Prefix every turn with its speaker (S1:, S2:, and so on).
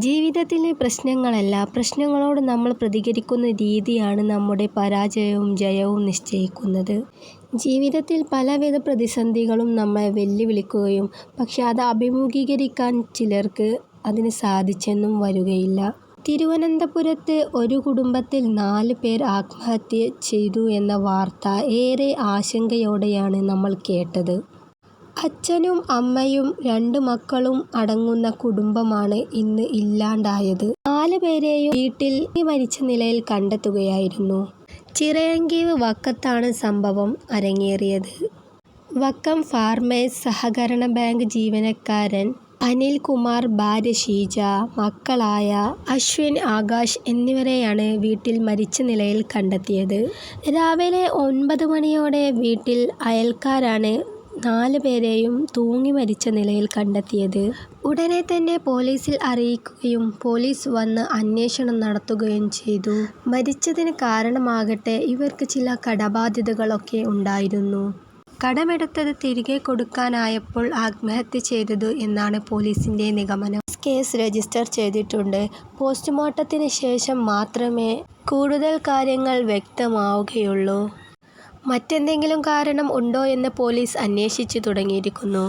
S1: ജീവിതത്തിലെ പ്രശ്നങ്ങളല്ല, പ്രശ്നങ്ങളോട് നമ്മൾ പ്രതികരിക്കുന്ന രീതിയാണ് നമ്മുടെ പരാജയവും ജയവും നിശ്ചയിക്കുന്നത്. ജീവിതത്തിൽ പലവിധ പ്രതിസന്ധികളും നമ്മെ വെല്ലുവിളിക്കുകയും പക്ഷെ അത് അഭിമുഖീകരിക്കാൻ ചിലർക്ക് അതിന് സാധിച്ചെന്നും വരികയില്ല. തിരുവനന്തപുരത്ത് ഒരു കുടുംബത്തിൽ 4 പേർ ആത്മഹത്യ ചെയ്തു എന്ന വാർത്ത ഏറെ ആശങ്കയോടെയാണ് നമ്മൾ കേട്ടത്. അച്ഛനും അമ്മയും 2 മക്കളും അടങ്ങുന്ന കുടുംബമാണ് ഇന്ന് ഇല്ലാണ്ടായത്. 4 പേരെയും വീട്ടിൽ മരിച്ച നിലയിൽ കണ്ടെത്തുകയായിരുന്നു. ചിറയൻകീവ് വക്കത്താണ് സംഭവം അരങ്ങേറിയത്. വക്കം ഫാർമേഴ്സ് സഹകരണ ബാങ്ക് ജീവനക്കാരൻ അനിൽകുമാർ, ഭാര്യ ഷീജ, മക്കളായ അശ്വിൻ, ആകാശ് എന്നിവരെയാണ് വീട്ടിൽ മരിച്ച നിലയിൽ കണ്ടെത്തിയത്. രാവിലെ 9 മണിയോടെ വീട്ടിൽ അയൽക്കാരാണ് 4 പേരെയും തൂങ്ങി മരിച്ച നിലയിൽ കണ്ടെത്തിയത്. ഉടനെ തന്നെ പോലീസിൽ അറിയിക്കുകയും പോലീസ് വന്ന് അന്വേഷണം നടത്തുകയും ചെയ്തു. മരിച്ചതിന് കാരണമാകട്ടെ ഇവർക്ക് ചില കടബാധ്യതകളൊക്കെ ഉണ്ടായിരുന്നു. കടമെടുത്തത് തിരികെ കൊടുക്കാനായപ്പോൾ ആത്മഹത്യ ചെയ്തത് എന്നാണ് പോലീസിന്റെ നിഗമനം. കേസ് രജിസ്റ്റർ ചെയ്തിട്ടുണ്ട്. പോസ്റ്റ്മോർട്ടത്തിന് ശേഷം മാത്രമേ കൂടുതൽ കാര്യങ്ങൾ വ്യക്തമാവുകയുള്ളൂ. മറ്റെന്തെങ്കിലും കാരണം ഉണ്ടോ എന്ന് പോലീസ് അന്വേഷിച്ചു തുടങ്ങിയിരിക്കുന്നു.